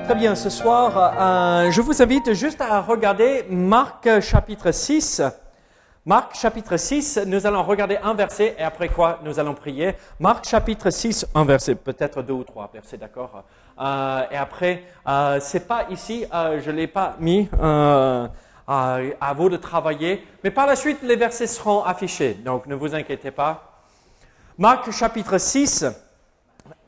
Très bien, ce soir, je vous invite juste à regarder Marc chapitre 6. Marc chapitre 6, nous allons regarder un verset et après quoi nous allons prier. Marc chapitre 6, un verset, peut-être 2 ou 3 versets, d'accord. Et après, c'est pas ici, je l'ai pas mis, à vous de travailler, mais par la suite les versets seront affichés, donc ne vous inquiétez pas. Marc chapitre 6.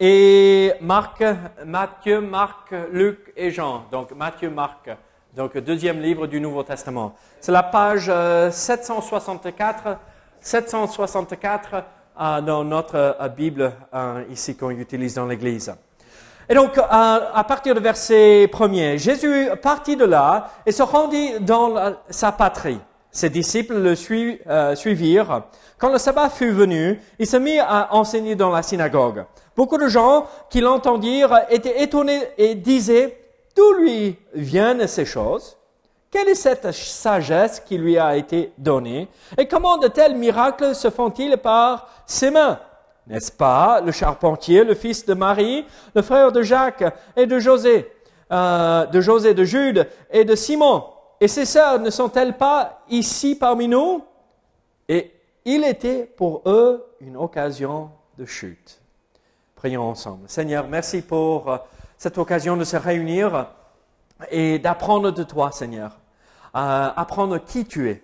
Et Matthieu, Marc, Luc et Jean. Donc Matthieu, Marc. Donc deuxième livre du Nouveau Testament. C'est la page 764 dans notre Bible ici qu'on utilise dans l'Église. Et donc à partir du verset 1er, Jésus partit de là et se rendit dans sa patrie. Ses disciples le suivirent. Quand le sabbat fut venu, il se mit à enseigner dans la synagogue. Beaucoup de gens qui l'entendirent étaient étonnés et disaient « D'où lui viennent ces choses? Quelle est cette sagesse qui lui a été donnée? Et comment de tels miracles se font-ils par ses mains? N'est-ce pas le charpentier, le fils de Marie, le frère de Jacques et de José, de Jude et de Simon? Et ses sœurs ne sont-elles pas ici parmi nous? » Et il était pour eux une occasion de chute. Prions ensemble. Seigneur, merci pour cette occasion de se réunir et d'apprendre de toi, Seigneur. Apprendre qui tu es.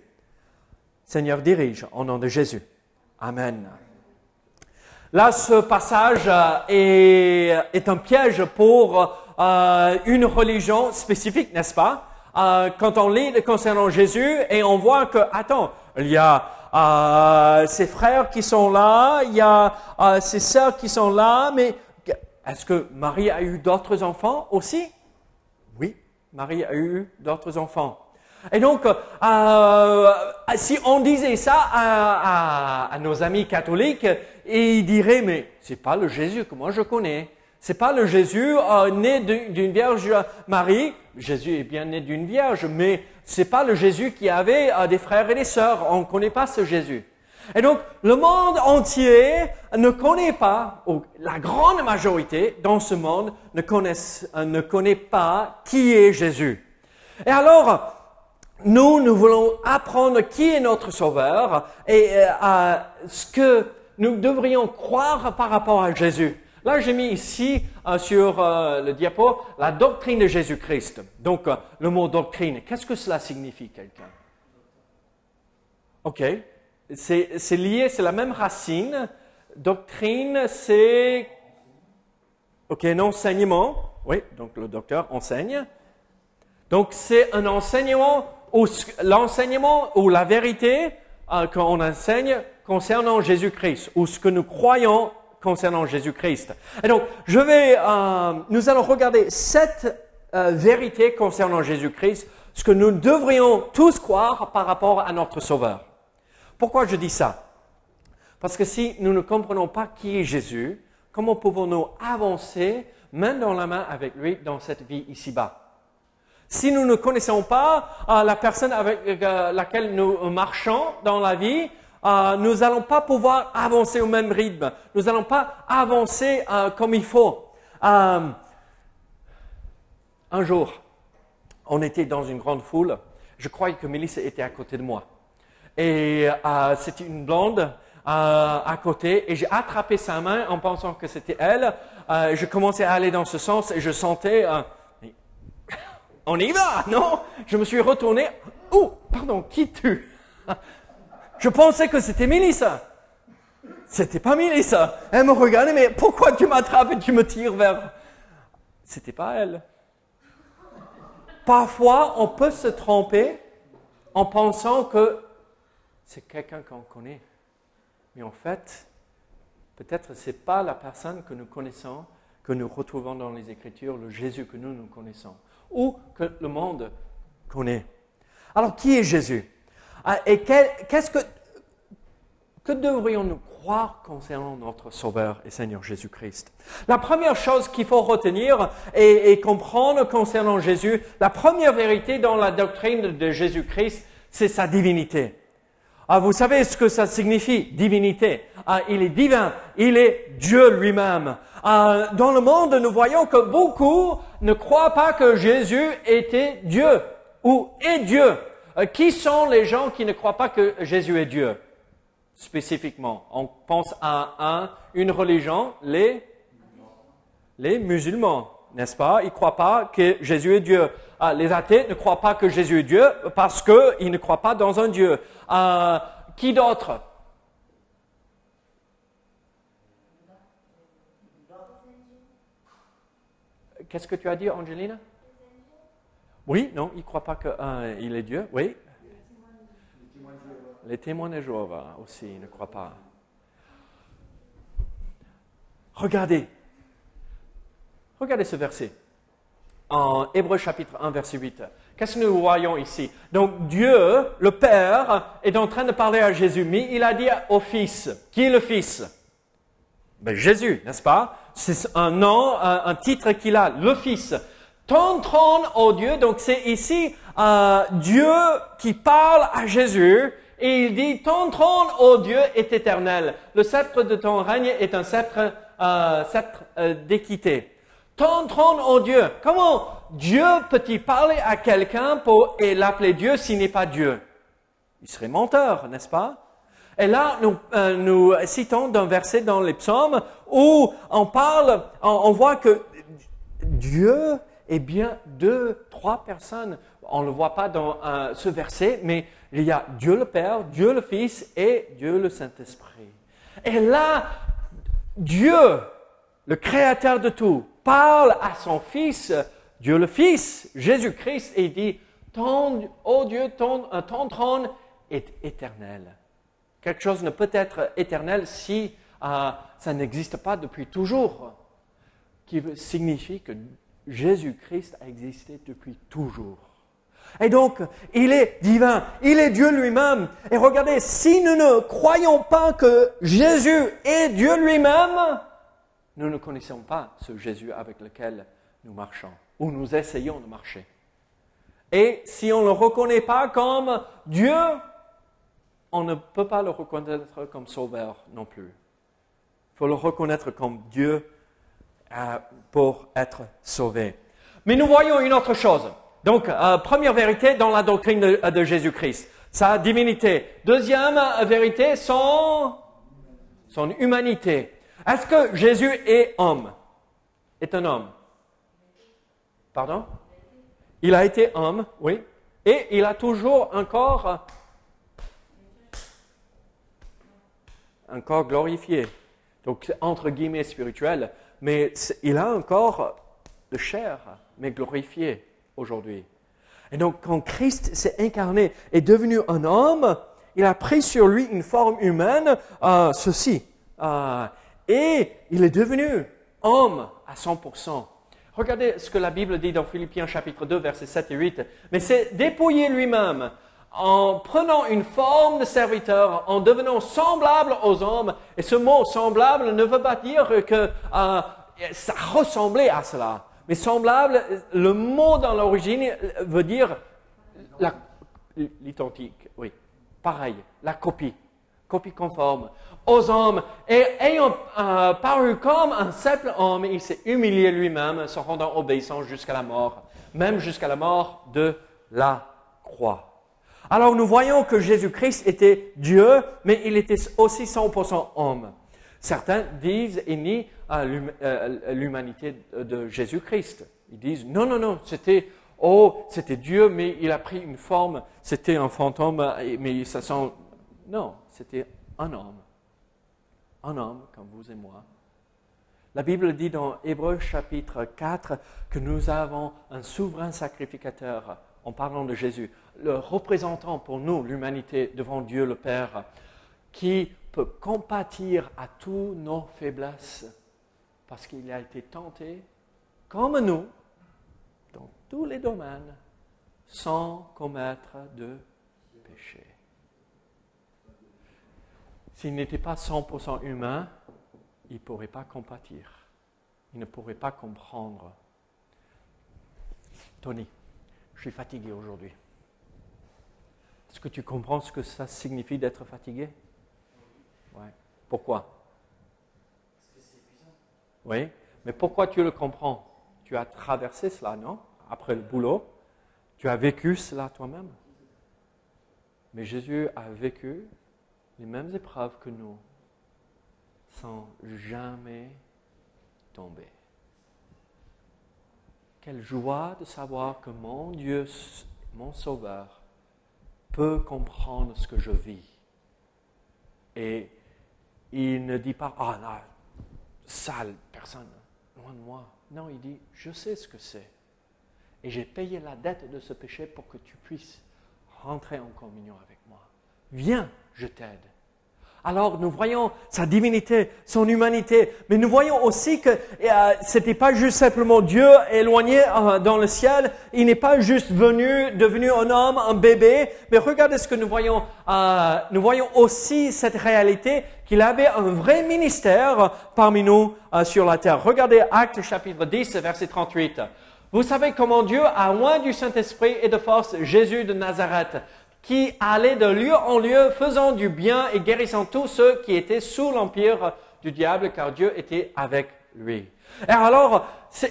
Seigneur, dirige au nom de Jésus. Amen. Là, ce passage est un piège pour une religion spécifique, n'est-ce pas? Quand on lit concernant Jésus et on voit que, attends, il y a ses frères qui sont là, il y a ses sœurs qui sont là, mais est-ce que Marie a eu d'autres enfants aussi? Oui, Marie a eu d'autres enfants. Et donc, si on disait ça à nos amis catholiques, ils diraient, mais c'est pas le Jésus que moi je connais. C'est pas le Jésus né d'une Vierge Marie. Jésus est bien né d'une Vierge, mais c'est pas le Jésus qui avait des frères et des sœurs. On ne connaît pas ce Jésus. Et donc, le monde entier ne connaît pas, ou la grande majorité dans ce monde ne connaît pas qui est Jésus. Et alors, nous voulons apprendre qui est notre Sauveur et ce que nous devrions croire par rapport à Jésus. Là, j'ai mis ici sur le diapo la doctrine de Jésus-Christ. Donc, le mot doctrine, qu'est-ce que cela signifie, quelqu'un? Ok, c'est lié, c'est la même racine. Doctrine, c'est un enseignement. Oui, donc le docteur enseigne. Donc, c'est un enseignement l'enseignement ou la vérité qu'on enseigne concernant Jésus-Christ ou ce que nous croyons concernant Jésus-Christ. Et donc, nous allons regarder cette vérité concernant Jésus-Christ, ce que nous devrions tous croire par rapport à notre Sauveur. Pourquoi je dis ça? Parce que si nous ne comprenons pas qui est Jésus, comment pouvons-nous avancer main dans la main avec lui dans cette vie ici-bas? Si nous ne connaissons pas la personne avec laquelle nous marchons dans la vie, nous n'allons pas pouvoir avancer au même rythme. Nous n'allons pas avancer comme il faut. Un jour, on était dans une grande foule. Je croyais que Mélissa était à côté de moi. Et c'était une blonde à côté. Et j'ai attrapé sa main en pensant que c'était elle. Je commençais à aller dans ce sens et je sentais... on y va, non? Je me suis retourné. Oh, pardon, qui tu? Je pensais que c'était Mélissa. C'était pas Mélissa. Elle me regardait, mais pourquoi tu m'attrapes et tu me tires vers... C'était pas elle. Parfois, on peut se tromper en pensant que c'est quelqu'un qu'on connaît. Mais en fait, peut-être c'est pas la personne que nous connaissons, que nous retrouvons dans les Écritures, le Jésus que nous connaissons, ou que le monde connaît. Alors, qui est Jésus? Et que devrions-nous croire concernant notre Sauveur et Seigneur Jésus-Christ? La première chose qu'il faut retenir et comprendre concernant Jésus, la première vérité dans la doctrine de Jésus-Christ, c'est sa divinité. Ah, vous savez ce que ça signifie, divinité. Ah, il est divin, il est Dieu lui-même. Ah, dans le monde, nous voyons que beaucoup ne croient pas que Jésus était Dieu ou est Dieu. Qui sont les gens qui ne croient pas que Jésus est Dieu? Spécifiquement, on pense à une religion, les musulmans, n'est-ce pas? Ils ne croient pas que Jésus est Dieu. Les athées ne croient pas que Jésus est Dieu parce qu'ils ne croient pas dans un Dieu. Qui d'autre? Qu'est-ce que tu as dit, Angelina? Oui, non, ils ne croient pas qu'il est Dieu. Oui. Les témoins de Jéhovah aussi ne croient pas. Regardez ce verset. En Hébreux chapitre 1, verset 8. Qu'est-ce que nous voyons ici? Donc Dieu, le Père, est en train de parler à Jésus, mais il a dit au Fils. Qui est le Fils? Ben, Jésus, n'est-ce pas? C'est un nom, un titre qu'il a, le Fils. Ton trône, ô Dieu, donc c'est ici Dieu qui parle à Jésus, et il dit, ton trône, ô Dieu, est éternel. Le sceptre de ton règne est un sceptre d'équité. Ton trône, ô Dieu. Comment Dieu peut-il parler à quelqu'un et l'appeler Dieu s'il n'est pas Dieu? Il serait menteur, n'est-ce pas? Et là, nous citons d'un verset dans les psaumes où on voit que Dieu est bien 2, 3 personnes. On ne le voit pas dans ce verset, mais il y a Dieu le Père, Dieu le Fils et Dieu le Saint-Esprit. Et là, Dieu, le Créateur de tout, parle à son Fils, Dieu le Fils, Jésus-Christ, et il dit, ô Dieu, ton trône est éternel. Quelque chose ne peut être éternel si ça n'existe pas depuis toujours, qui signifie que Jésus-Christ a existé depuis toujours. Et donc, il est divin, il est Dieu lui-même. Et regardez, si nous ne croyons pas que Jésus est Dieu lui-même, nous ne connaissons pas ce Jésus avec lequel nous marchons, ou nous essayons de marcher. Et si on ne le reconnaît pas comme Dieu, on ne peut pas le reconnaître comme sauveur non plus. Il faut le reconnaître comme Dieu pour être sauvé. Mais nous voyons une autre chose. Donc, première vérité dans la doctrine de Jésus-Christ, sa divinité. Deuxième vérité, son humanité. Est-ce que Jésus est homme? Est un homme? Pardon? Il a été homme, oui. Et il a toujours un corps glorifié. Donc, entre guillemets spirituel. Mais il a un corps de chair, mais glorifié aujourd'hui. Et donc, quand Christ s'est incarné et devenu un homme, il a pris sur lui une forme humaine, et il est devenu homme à 100%. Regardez ce que la Bible dit dans Philippiens chapitre 2, versets 7 et 8. Mais c'est dépouiller lui-même en prenant une forme de serviteur, en devenant semblable aux hommes. Et ce mot semblable ne veut pas dire que ça ressemblait à cela. Mais semblable, le mot dans l'origine veut dire l'identique, oui, pareil, la copie conforme aux hommes. Et ayant paru comme un simple homme, il s'est humilié lui-même, se rendant obéissant jusqu'à la mort, même jusqu'à la mort de la croix. Alors nous voyons que Jésus-Christ était Dieu, mais il était aussi 100% homme. Certains disent et nient l'humanité de Jésus-Christ. Ils disent non, c'était Dieu, mais il a pris une forme, c'était un fantôme, mais ça sent... Non, c'était un homme comme vous et moi. La Bible dit dans Hébreux chapitre 4 que nous avons un souverain sacrificateur, en parlant de Jésus, le représentant pour nous, l'humanité, devant Dieu le Père, qui peut compatir à toutes nos faiblesses, parce qu'il a été tenté, comme nous, dans tous les domaines, sans commettre de péché. S'il n'était pas 100% humain, il ne pourrait pas compatir. Il ne pourrait pas comprendre. Tony, je suis fatigué aujourd'hui. Est-ce que tu comprends ce que ça signifie d'être fatigué? Ouais. Pourquoi? Oui, mais pourquoi tu le comprends? Tu as traversé cela, non? Après le boulot, tu as vécu cela toi-même. Mais Jésus a vécu les mêmes épreuves que nous, sans jamais tomber. Quelle joie de savoir que mon Dieu, mon Sauveur, peut comprendre ce que je vis. Et il ne dit pas, ah là, sale personne, loin de moi. Non, il dit, je sais ce que c'est. Et j'ai payé la dette de ce péché pour que tu puisses rentrer en communion avec moi. Viens, je t'aide. Alors nous voyons sa divinité, son humanité, mais nous voyons aussi que ce n'était pas juste simplement Dieu éloigné dans le ciel, il n'est pas juste devenu un homme, un bébé, mais regardez ce que nous voyons aussi cette réalité qu'il avait un vrai ministère parmi nous sur la terre. Regardez Actes chapitre 10, verset 38. Vous savez comment Dieu a oint du Saint-Esprit et de force Jésus de Nazareth, qui allait de lieu en lieu, faisant du bien et guérissant tous ceux qui étaient sous l'empire du diable, car Dieu était avec lui. Et alors,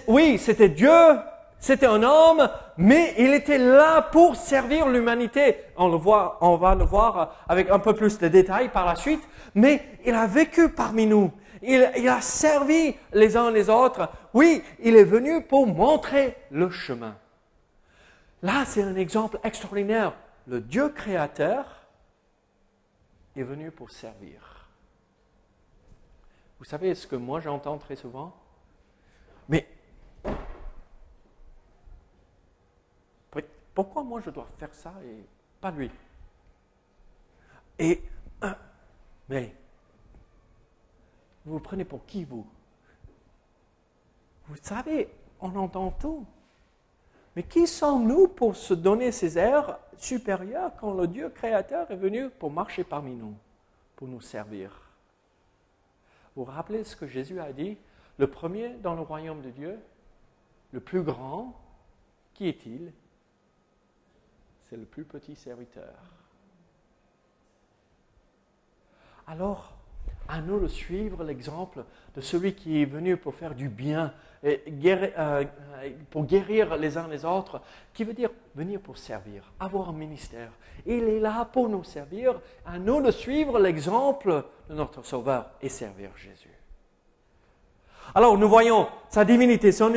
oui, c'était Dieu, c'était un homme, mais il était là pour servir l'humanité. On va le voir avec un peu plus de détails par la suite, mais il a vécu parmi nous. Il a servi les uns les autres. Oui, il est venu pour montrer le chemin. Là, c'est un exemple extraordinaire. Le Dieu créateur est venu pour servir. Vous savez ce que moi j'entends très souvent? Mais pourquoi moi je dois faire ça et pas lui? Mais vous vous prenez pour qui, vous? Vous savez, on entend tout. Mais qui sommes-nous pour se donner ces airs supérieurs quand le Dieu créateur est venu pour marcher parmi nous, pour nous servir? Vous vous rappelez ce que Jésus a dit? Le premier dans le royaume de Dieu, le plus grand, qui est-il? C'est le plus petit serviteur. Alors, à nous de suivre l'exemple de celui qui est venu pour faire du bien, pour guérir les uns les autres, qui veut dire venir pour servir, avoir un ministère. Il est là pour nous servir, à nous de suivre l'exemple de notre Sauveur et servir Jésus. Alors, nous voyons sa divinité, son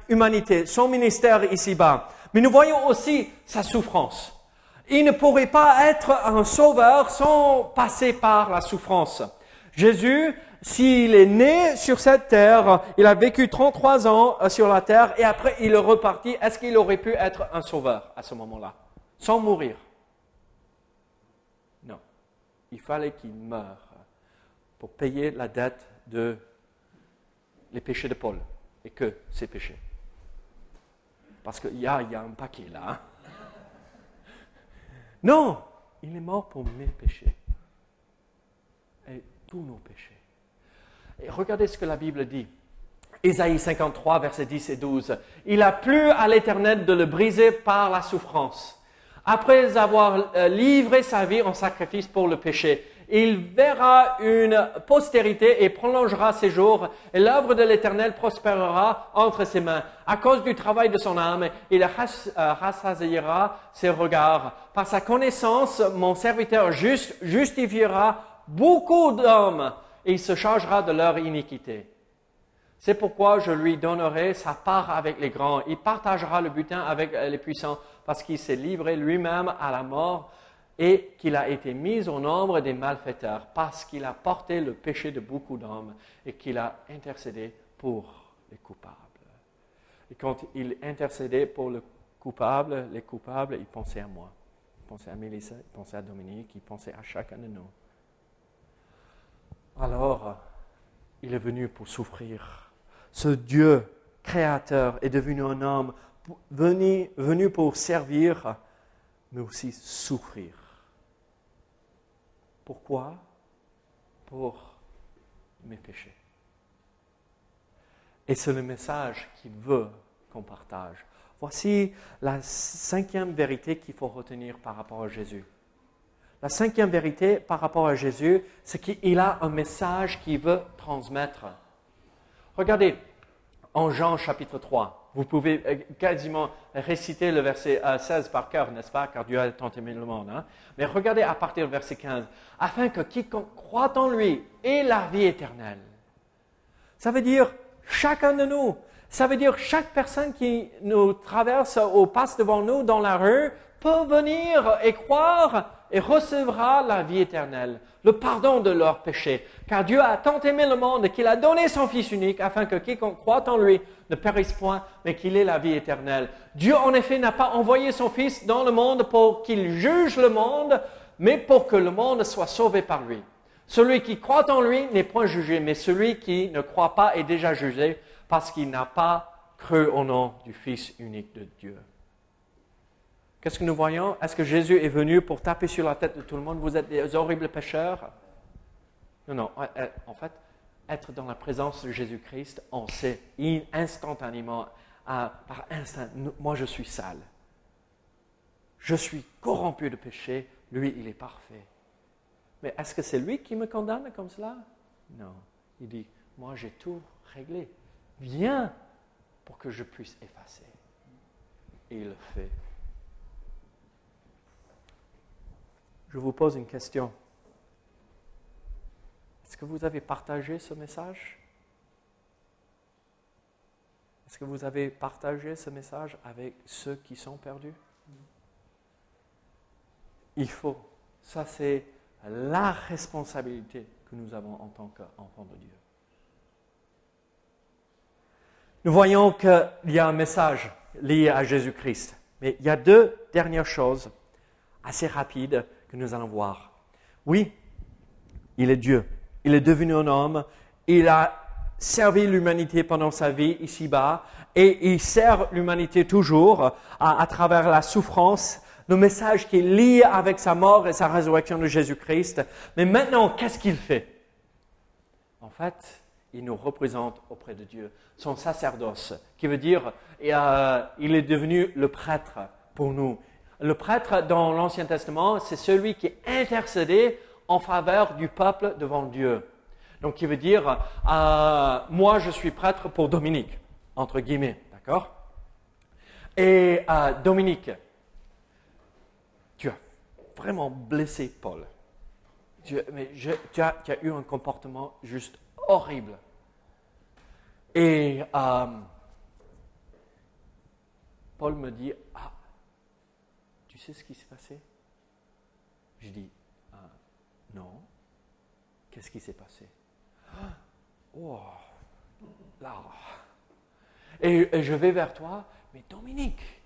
humanité, son ministère ici-bas, mais nous voyons aussi sa souffrance. Il ne pourrait pas être un sauveur sans passer par la souffrance. Jésus, s'il est né sur cette terre, il a vécu 33 ans sur la terre et après il est reparti. Est-ce qu'il aurait pu être un sauveur à ce moment-là, sans mourir? Non. Il fallait qu'il meure pour payer la dette de les péchés de Paul et que ses péchés. Parce qu'il y a un paquet là. Hein? Non, il est mort pour mes péchés et tous nos péchés. Et regardez ce que la Bible dit. Ésaïe 53, versets 10 et 12. Il a plu à l'Éternel de le briser par la souffrance. Après avoir livré sa vie en sacrifice pour le péché, il verra une postérité et prolongera ses jours, et l'œuvre de l'Éternel prospérera entre ses mains. À cause du travail de son âme, il rassasiera ses regards. Par sa connaissance, mon serviteur juste justifiera beaucoup d'hommes, et il se chargera de leur iniquité. C'est pourquoi je lui donnerai sa part avec les grands. Il partagera le butin avec les puissants, parce qu'il s'est livré lui-même à la mort et qu'il a été mis au nombre des malfaiteurs, parce qu'il a porté le péché de beaucoup d'hommes et qu'il a intercédé pour les coupables. Et quand il intercédait pour les coupables, il pensait à moi. Il pensait à Mélissa, il pensait à Dominique, il pensait à chacun de nous. Alors, il est venu pour souffrir. Ce Dieu créateur est devenu un homme, venu pour servir, mais aussi souffrir. Pourquoi? Pour mes péchés. Et c'est le message qu'il veut qu'on partage. Voici la 5e vérité qu'il faut retenir par rapport à Jésus. La cinquième vérité par rapport à Jésus, c'est qu'il a un message qu'il veut transmettre. Regardez, en Jean chapitre 3, vous pouvez quasiment réciter le verset 16 par cœur, n'est-ce pas? Car Dieu a tant aimé le monde. Hein? Mais regardez à partir du verset 15. Afin que quiconque croit en lui ait la vie éternelle. Ça veut dire chacun de nous. Ça veut dire chaque personne qui nous traverse ou passe devant nous dans la rue peut venir et croire et recevra la vie éternelle, le pardon de leurs péchés. Car Dieu a tant aimé le monde qu'il a donné son Fils unique afin que quiconque croit en lui ne périsse point, mais qu'il ait la vie éternelle. Dieu, en effet, n'a pas envoyé son Fils dans le monde pour qu'il juge le monde, mais pour que le monde soit sauvé par lui. Celui qui croit en lui n'est point jugé, mais celui qui ne croit pas est déjà jugé parce qu'il n'a pas cru au nom du Fils unique de Dieu. Qu'est-ce que nous voyons? Est-ce que Jésus est venu pour taper sur la tête de tout le monde? Vous êtes des horribles pécheurs? Non. En fait, être dans la présence de Jésus-Christ, on sait instantanément, par instinct, moi je suis sale. Je suis corrompu de péché, lui il est parfait. Mais est-ce que c'est lui qui me condamne comme cela? Non. Il dit, moi j'ai tout réglé. Viens pour que je puisse effacer. Et il le fait. Je vous pose une question. Est-ce que vous avez partagé ce message? Est-ce que vous avez partagé ce message avec ceux qui sont perdus? Il faut. Ça, c'est la responsabilité que nous avons en tant qu'enfants de Dieu. Nous voyons qu'il y a un message lié à Jésus-Christ. Mais il y a deux dernières choses assez rapides que nous allons voir. Oui, il est Dieu. Il est devenu un homme. Il a servi l'humanité pendant sa vie ici-bas. Et il sert l'humanité toujours à travers la souffrance. Le message qui est lié avec sa mort et sa résurrection de Jésus-Christ. Mais maintenant, qu'est-ce qu'il fait? En fait, il nous représente auprès de Dieu. Son sacerdoce, qui veut dire, il est devenu le prêtre pour nous. Le prêtre dans l'Ancien Testament, c'est celui qui est intercédé en faveur du peuple devant Dieu. Donc, qui veut dire, moi je suis prêtre pour Dominique, entre guillemets, d'accord? Et Dominique, tu as vraiment blessé Paul. Tu as eu un comportement juste horrible. Et Paul me dit, tu sais ce qui s'est passé? Je dis, non. Qu'est-ce qui s'est passé? Oh, là. Et je vais vers toi, mais Dominique,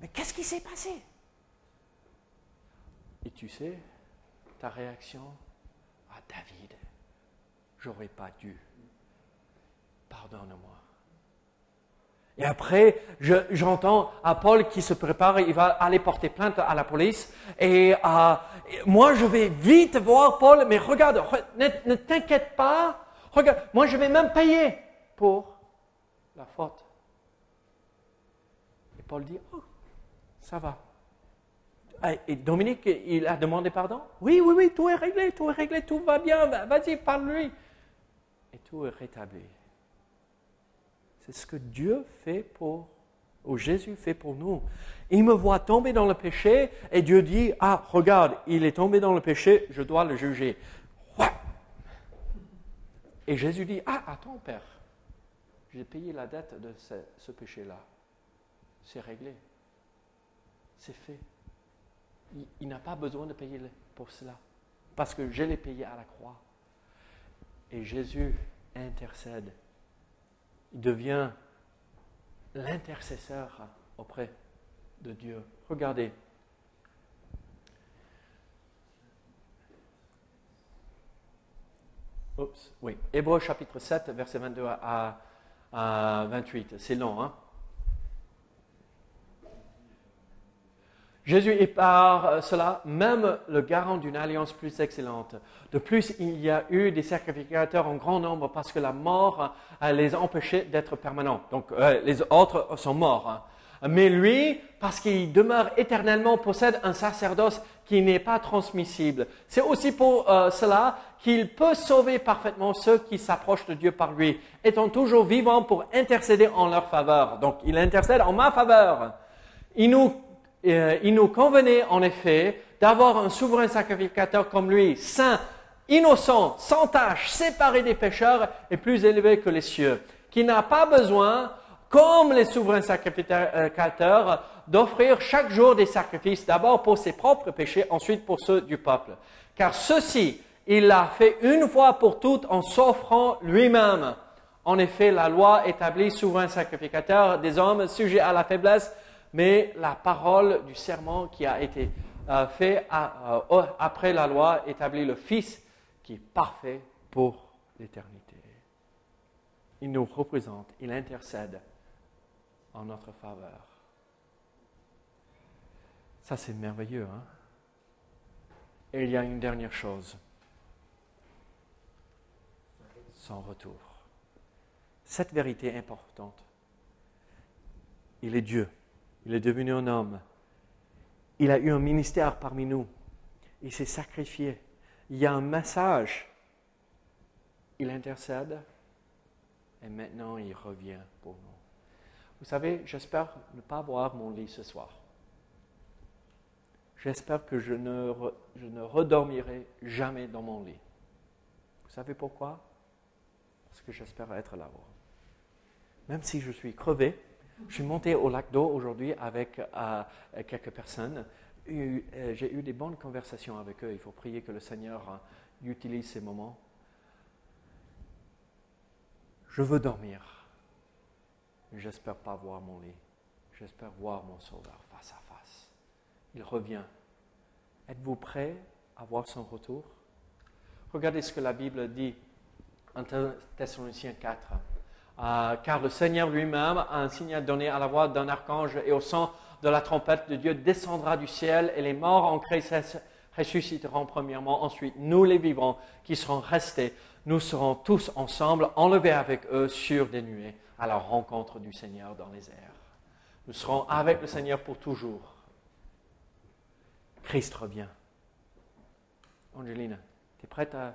mais qu'est-ce qui s'est passé? Et tu sais, ta réaction, David, j'aurais pas dû. Pardonne-moi. Et après, j'entends Paul qui se prépare, il va aller porter plainte à la police. Et moi, je vais vite voir Paul, mais regarde, ne t'inquiète pas. Regarde, moi, je vais même payer pour la faute. Et Paul dit, oh, ça va. Et Dominique, il a demandé pardon? Oui, tout est réglé, tout va bien, vas-y, parle-lui. Et tout est rétabli. C'est ce que Dieu fait ou Jésus fait pour nous. Il me voit tomber dans le péché et Dieu dit, regarde, il est tombé dans le péché, je dois le juger. Ouais. Et Jésus dit, attends Père, j'ai payé la dette de ce péché-là. C'est réglé. C'est fait. Il n'a pas besoin de payer pour cela. Parce que je l'ai payé à la croix. Et Jésus intercède. Il devient l'intercesseur auprès de Dieu. Regardez. Oui. Hébreux chapitre 7, verset 22 à 28. C'est long, hein? Jésus est par cela même le garant d'une alliance plus excellente. De plus, il y a eu des sacrificateurs en grand nombre parce que la mort les a empêchés d'être permanents. Donc, les autres sont morts. Mais lui, parce qu'il demeure éternellement, possède un sacerdoce qui n'est pas transmissible. C'est aussi pour cela qu'il peut sauver parfaitement ceux qui s'approchent de Dieu par lui, étant toujours vivant pour intercéder en leur faveur. Donc, il intercède en ma faveur. Il nous convenait en effet d'avoir un souverain sacrificateur comme lui, saint, innocent, sans tache, séparé des pécheurs et plus élevé que les cieux, qui n'a pas besoin, comme les souverains sacrificateurs, d'offrir chaque jour des sacrifices, d'abord pour ses propres péchés, ensuite pour ceux du peuple. Car ceci, il l'a fait une fois pour toutes en s'offrant lui-même. En effet, la loi établit souverain sacrificateur des hommes sujets à la faiblesse, mais la parole du serment qui a été fait après la loi établit le Fils qui est parfait pour l'éternité. Il nous représente, il intercède en notre faveur. Ça, c'est merveilleux, hein? Et il y a une dernière chose. Son retour. Cette vérité importante. Il est Dieu. Il est devenu un homme. Il a eu un ministère parmi nous. Il s'est sacrifié. Il y a un message. Il intercède. Et maintenant, il revient pour nous. Vous savez, j'espère ne pas voir mon lit ce soir. J'espère que je ne redormirai jamais dans mon lit. Vous savez pourquoi? Parce que j'espère être là-haut. Même si je suis crevé, je suis monté au lac d'eau aujourd'hui avec quelques personnes. J'ai eu des bonnes conversations avec eux. Il faut prier que le Seigneur utilise ces moments. Je veux dormir, mais j'espère pas voir mon lit. J'espère voir mon Sauveur face à face. Il revient. Êtes-vous prêts à voir son retour? Regardez ce que la Bible dit en Thessaloniciens 4. Car le Seigneur lui-même, a un signe donné à la voix d'un archange et au son de la trompette de Dieu, descendra du ciel et les morts en Christ ressusciteront premièrement. Ensuite, nous les vivants qui serons restés, nous serons tous ensemble enlevés avec eux sur des nuées à la rencontre du Seigneur dans les airs. Nous serons avec le Seigneur pour toujours. Christ revient. Angelina, tu es prête à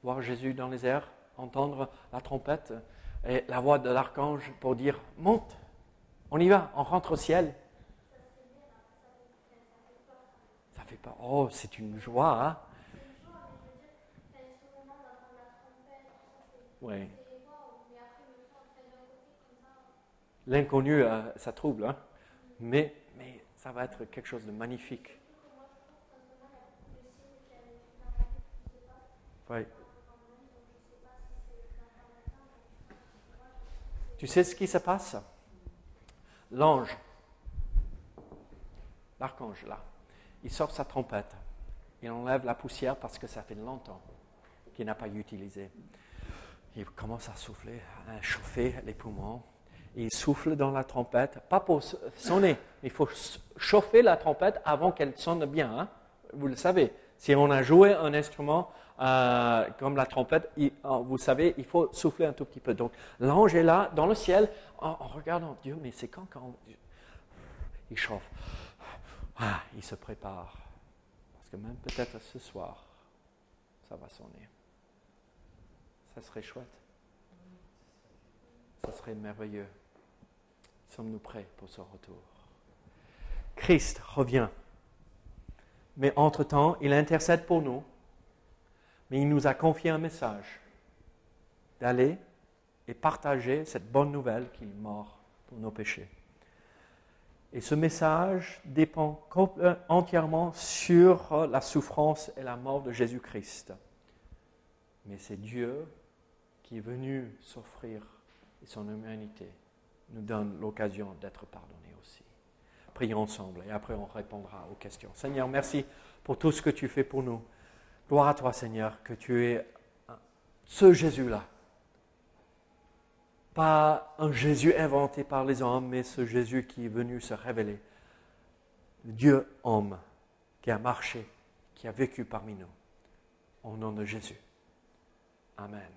voir Jésus dans les airs, entendre la trompette et la voix de l'archange pour dire « Monte, on y va, on rentre au ciel ». Ça fait pas. Oh, c'est une joie, hein? Oui. L'inconnu, ça trouble, hein? Mais ça va être quelque chose de magnifique. Oui. Tu sais ce qui se passe? L'ange, l'archange là, il sort sa trompette. Il enlève la poussière parce que ça fait longtemps qu'il n'a pas utilisé. Il commence à souffler, à chauffer les poumons. Il souffle dans la trompette, pas pour sonner, mais il faut chauffer la trompette avant qu'elle sonne bien. Hein? Vous le savez, si on a joué un instrument comme la trompette, vous savez, il faut souffler un tout petit peu. Donc l'ange est là, dans le ciel, en regardant Dieu, mais c'est quand il chauffe. Il se prépare. Parce que même peut-être ce soir, ça va sonner. Ça serait chouette. Ça serait merveilleux. Sommes-nous prêts pour ce retour? Christ revient. Mais entre-temps, il intercède pour nous. Mais il nous a confié un message. D'aller et partager cette bonne nouvelle qu'il est mort pour nos péchés. Et ce message dépend entièrement sur la souffrance et la mort de Jésus-Christ. Mais c'est Dieu qui est venu s'offrir et son humanité nous donne l'occasion d'être pardonnés aussi. Prions ensemble et après on répondra aux questions. Seigneur, merci pour tout ce que tu fais pour nous. Gloire à toi, Seigneur, que tu es ce Jésus-là. Pas un Jésus inventé par les hommes, mais ce Jésus qui est venu se révéler. Le Dieu homme qui a marché, qui a vécu parmi nous. Au nom de Jésus. Amen.